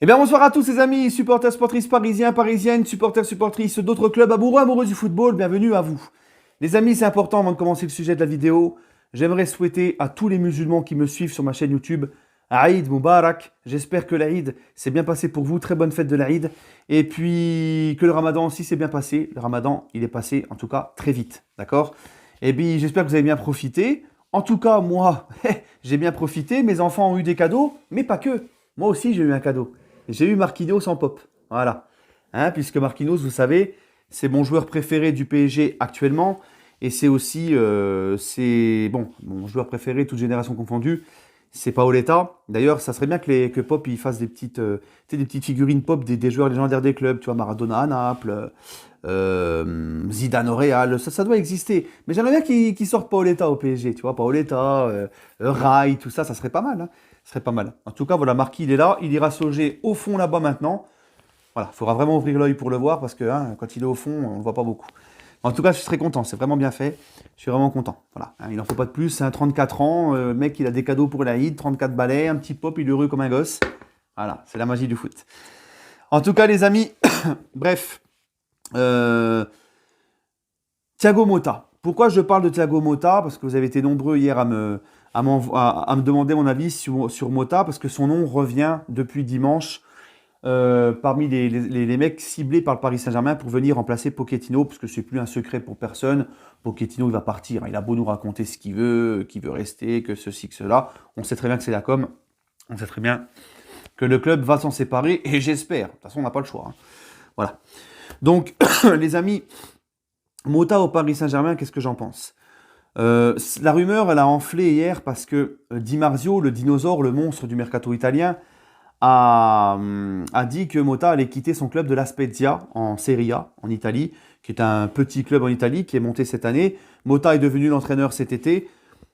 Eh bien, bonsoir à tous les amis, supporters, supportrices parisiens, parisiennes, supporters, supportrices d'autres clubs amoureux, amoureux du football, bienvenue à vous. Les amis, c'est important avant de commencer le sujet de la vidéo, j'aimerais souhaiter à tous les musulmans qui me suivent sur ma chaîne YouTube, Aïd Moubarak, j'espère que l'Aïd s'est bien passé pour vous, très bonne fête de l'Aïd, et puis que le Ramadan aussi s'est bien passé, le Ramadan il est passé en tout cas très vite, d'accord? Et puis j'espère que vous avez bien profité, en tout cas moi, j'ai bien profité, mes enfants ont eu des cadeaux, mais pas que, moi aussi j'ai eu un cadeau. J'ai eu Marquinhos en pop. Voilà. Hein, puisque Marquinhos, vous savez, c'est mon joueur préféré du PSG actuellement. Et c'est aussi, bon, mon joueur préféré, toute génération confondue, c'est Paoletta. D'ailleurs, ça serait bien que Pop il fasse tu sais, des petites figurines Pop des joueurs légendaires des clubs. Tu vois, Maradona à Naples, Zidane au Real. Ça doit exister. Mais j'aimerais bien qu'il sorte Paoletta au PSG. Tu vois, Paoletta, Rai, tout ça, ça serait pas mal. Hein. Ce serait pas mal. En tout cas, voilà, Marquis, il est là. Il ira se loger au fond là-bas maintenant. Voilà, il faudra vraiment ouvrir l'œil pour le voir parce que hein, quand il est au fond, on ne le voit pas beaucoup. En tout cas, je suis très content. C'est vraiment bien fait. Je suis vraiment content. Voilà, hein, il n'en faut pas de plus. C'est un 34 ans. Le mec, il a des cadeaux pour l'Aïd. 34 balais, un petit pop, il est heureux comme un gosse. Voilà, c'est la magie du foot. En tout cas, les amis, bref. Euh, Thiago Motta. Pourquoi je parle de Thiago Motta? Parce que vous avez été nombreux hier à me demander mon avis sur Motta, parce que son nom revient depuis dimanche parmi les mecs ciblés par le Paris Saint-Germain pour venir remplacer Pochettino, parce que c'est plus un secret pour personne. Pochettino, il va partir. Il a beau nous raconter ce qu'il veut rester, que ceci, que cela. On sait très bien que c'est la com. On sait très bien que le club va s'en séparer, et j'espère. De toute façon, on n'a pas le choix. Hein. Voilà. Donc, les amis, Motta au Paris Saint-Germain, qu'est-ce que j'en pense? La rumeur, elle a enflé hier parce que Di Marzio, le dinosaure, le monstre du mercato italien, a dit que Motta allait quitter son club de la Spezia en Serie A, en Italie, qui est un petit club en Italie qui est monté cette année. Motta est devenu l'entraîneur cet été.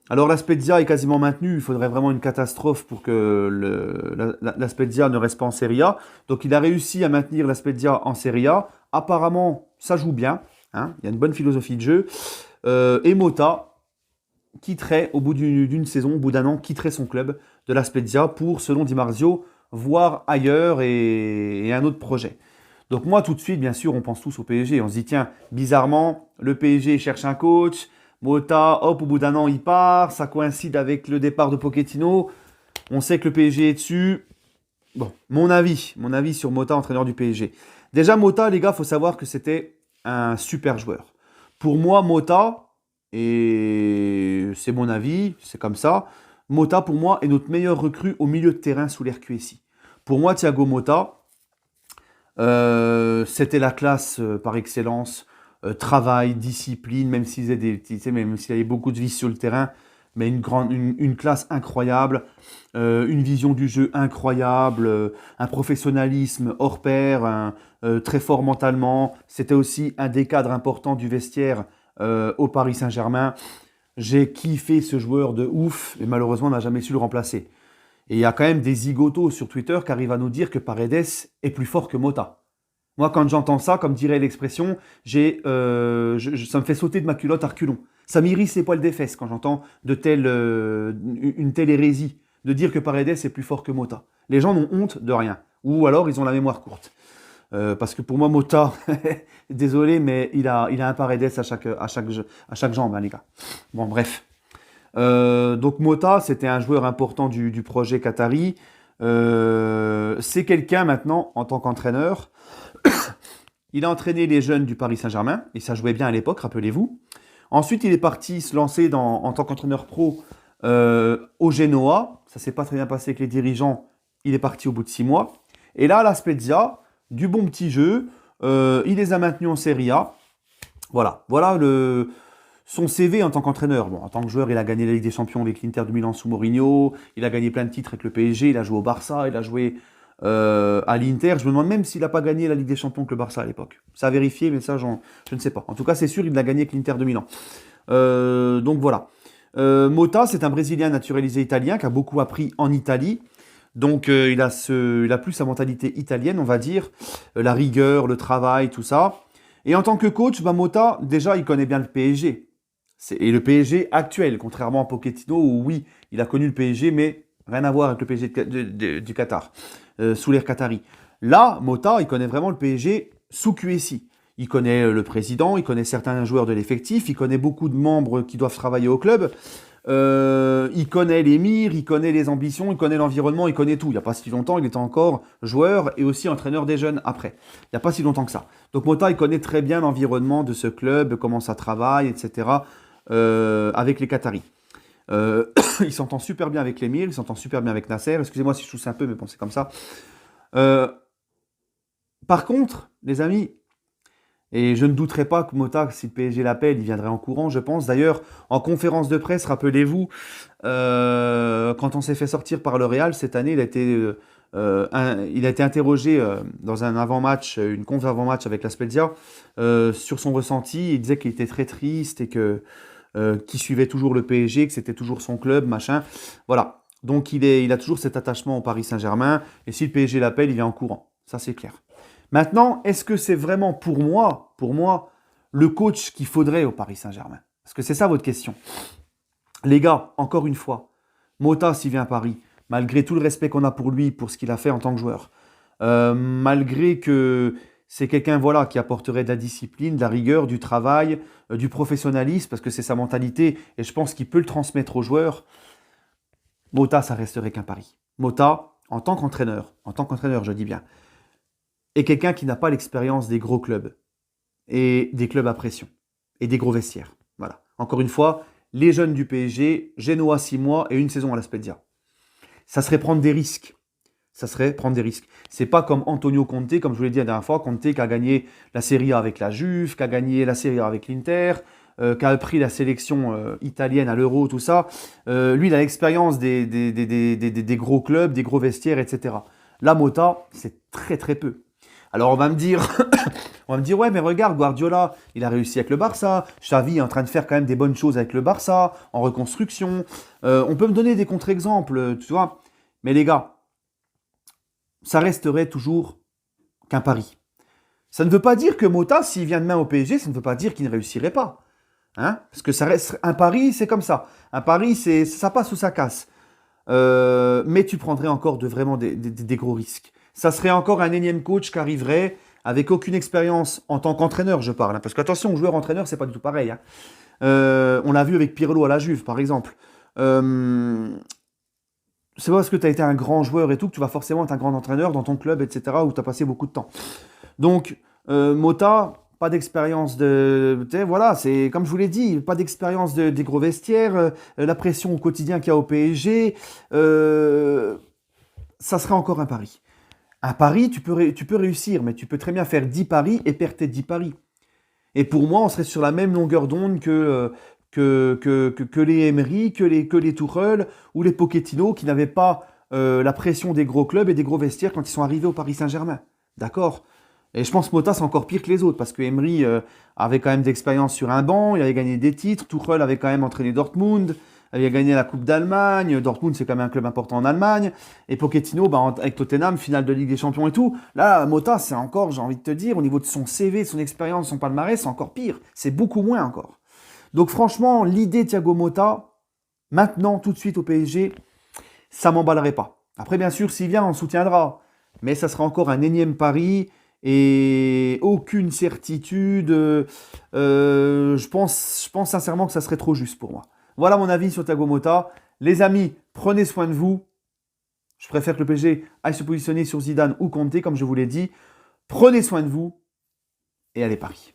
Alors la Spezia est quasiment maintenue, il faudrait vraiment une catastrophe pour que la Spezia ne reste pas en Serie A. Donc il a réussi à maintenir la Spezia en Serie A. Apparemment, ça joue bien, hein, il y a une bonne philosophie de jeu. Et Motta quitterait au bout d'une saison, au bout d'un an, quitterait son club de la Spezia pour, selon Di Marzio, voir ailleurs et un autre projet. Donc moi, tout de suite, bien sûr, on pense tous au PSG. On se dit, tiens, bizarrement, le PSG cherche un coach, Motta, hop, au bout d'un an, il part, ça coïncide avec le départ de Pochettino, on sait que le PSG est dessus. Bon, mon avis sur Motta, entraîneur du PSG. Déjà, Motta, les gars, il faut savoir que c'était un super joueur. Pour moi, Motta, et c'est mon avis, c'est comme ça, Motta, pour moi, est notre meilleur recrue au milieu de terrain sous l'RQSI. Pour moi, Thiago Motta, c'était la classe par excellence. Travail, discipline, même s'il avait beaucoup de vices sur le terrain, mais une classe incroyable, une vision du jeu incroyable, un professionnalisme hors pair, très fort mentalement. C'était aussi un des cadres importants du vestiaire au Paris Saint-Germain. J'ai kiffé ce joueur de ouf, et malheureusement, on n'a jamais su le remplacer. Et il y a quand même des zigotos sur Twitter qui arrivent à nous dire que Paredes est plus fort que Motta. Moi, quand j'entends ça, comme dirait l'expression, ça me fait sauter de ma culotte à reculons. Ça m'irrisse les poils des fesses quand j'entends une telle hérésie, de dire que Paredes est plus fort que Motta. Les gens n'ont honte de rien, ou alors ils ont la mémoire courte. Parce que pour moi, Motta, désolé, mais il a un Paredes à chaque jambe, hein, les gars. Bon, bref. Donc Motta, c'était un joueur important du projet Qatari. C'est quelqu'un maintenant, en tant qu'entraîneur, il a entraîné les jeunes du Paris Saint-Germain, et ça jouait bien à l'époque, rappelez-vous. Ensuite, il est parti se lancer en tant qu'entraîneur pro au Genoa. Ça s'est pas très bien passé avec les dirigeants. Il est parti au bout de 6 mois. Et là, à la Spezia, du bon petit jeu. Il les a maintenus en Serie A. Voilà son CV en tant qu'entraîneur. Bon, en tant que joueur, il a gagné la Ligue des Champions avec l'Inter de Milan sous Mourinho. Il a gagné plein de titres avec le PSG. Il a joué au Barça. Il a joué à l'Inter. Je me demande même s'il n'a pas gagné la Ligue des Champions avec le Barça à l'époque. Ça a vérifié, mais ça, je ne sais pas. En tout cas, c'est sûr, il l'a gagné avec l'Inter de Milan. Donc voilà. Motta, c'est un Brésilien naturalisé italien qui a beaucoup appris en Italie. Donc il a plus sa mentalité italienne, on va dire, la rigueur, le travail, tout ça. Et en tant que coach, Motta, déjà, il connaît bien le PSG. Et le PSG actuel, contrairement à Pochettino, où oui, il a connu le PSG, mais Rien à voir avec le PSG du Qatar, sous l'ère Qatari. Là, Mota, il connaît vraiment le PSG sous QSI. Il connaît le président, il connaît certains joueurs de l'effectif, il connaît beaucoup de membres qui doivent travailler au club. Il connaît l'émir, il connaît les ambitions, il connaît l'environnement, il connaît tout. Il n'y a pas si longtemps, il était encore joueur et aussi entraîneur des jeunes après. Il n'y a pas si longtemps que ça. Donc Mota, il connaît très bien l'environnement de ce club, comment ça travaille, etc. Avec les Qataris. Il s'entend super bien avec l'émir, il s'entend super bien avec Nasser. Excusez-moi si je tousse un peu, mais bon, c'est comme ça. Par contre, les amis, et je ne douterai pas que Mota, si le PSG l'appelle, il viendrait en courant, je pense. D'ailleurs, en conférence de presse, rappelez-vous, quand on s'est fait sortir par le Real cette année, il a été interrogé dans un avant-match, une conf avant-match avec la Spezia, sur son ressenti. Il disait qu'il était très triste et qu'il suivait toujours le PSG, que c'était toujours son club, machin. Voilà. Donc il a toujours cet attachement au Paris Saint-Germain. Et si le PSG l'appelle, il vient en courant. Ça, c'est clair. Maintenant, est-ce que c'est vraiment pour moi, le coach qu'il faudrait au Paris Saint-Germain? Parce que c'est ça votre question. Les gars, encore une fois, Mota, s'il vient à Paris, malgré tout le respect qu'on a pour lui, pour ce qu'il a fait en tant que joueur, malgré que c'est quelqu'un voilà, qui apporterait de la discipline, de la rigueur, du travail, du professionnalisme, parce que c'est sa mentalité, et je pense qu'il peut le transmettre aux joueurs, Mota, ça resterait qu'un pari. Mota, en tant qu'entraîneur, je dis bien, est quelqu'un qui n'a pas l'expérience des gros clubs et des clubs à pression et des gros vestiaires. Voilà. Encore une fois, les jeunes du PSG, Genoa 6 mois et une saison à la Spezia. Ça serait prendre des risques. C'est pas comme Antonio Conte, comme je vous l'ai dit la dernière fois, Conte qui a gagné la Serie A avec la Juve, qui a gagné la Serie A avec l'Inter, qui a pris la sélection italienne à l'Euro, tout ça. Lui, il a l'expérience des gros clubs, des gros vestiaires, etc. La Mota, c'est très très peu. Alors on va me dire, ouais mais regarde Guardiola, il a réussi avec le Barça, Xavi est en train de faire quand même des bonnes choses avec le Barça, en reconstruction. On peut me donner des contre-exemples, tu vois. Mais les gars, ça resterait toujours qu'un pari. Ça ne veut pas dire que Mota, s'il vient demain au PSG, ça ne veut pas dire qu'il ne réussirait pas. Hein? Parce que ça reste un pari, c'est comme ça. Un pari, ça passe ou ça casse. Mais tu prendrais encore vraiment des gros risques. Ça serait encore un énième coach qui arriverait avec aucune expérience en tant qu'entraîneur, je parle. Hein, parce qu'attention, joueur-entraîneur, c'est pas du tout pareil. Hein. On l'a vu avec Pirlo à la Juve, par exemple. C'est pas parce que tu as été un grand joueur et tout que tu vas forcément être un grand entraîneur dans ton club, etc., où tu as passé beaucoup de temps. Donc, Mota, pas d'expérience voilà, c'est comme je vous l'ai dit, pas d'expérience des gros vestiaires, la pression au quotidien qu'il y a au PSG, ça serait encore un pari. Un pari, tu peux réussir, mais tu peux très bien faire 10 paris et perdre tes 10 paris. Et pour moi, on serait sur la même longueur d'onde que les Emery, que les Tuchel ou les Pochettino qui n'avaient pas la pression des gros clubs et des gros vestiaires quand ils sont arrivés au Paris Saint-Germain. D'accord? Et je pense que Mota, c'est encore pire que les autres parce que Emery avait quand même d'expérience sur un banc, il avait gagné des titres, Tuchel avait quand même entraîné Dortmund, avait gagné la Coupe d'Allemagne, Dortmund c'est quand même un club important en Allemagne, et Pochettino avec Tottenham, finale de Ligue des Champions et tout. Là, Mota, c'est encore, j'ai envie de te dire, au niveau de son CV, de son expérience, son palmarès, c'est encore pire. C'est beaucoup moins encore. Donc franchement, l'idée Thiago Motta, maintenant, tout de suite au PSG, ça m'emballerait pas. Après, bien sûr, s'il vient, on soutiendra. Mais ça sera encore un énième pari et aucune certitude. Je pense sincèrement que ça serait trop juste pour moi. Voilà mon avis sur Thiago Motta. Les amis, prenez soin de vous. Je préfère que le PSG aille se positionner sur Zidane ou Conte, comme je vous l'ai dit. Prenez soin de vous et allez Paris.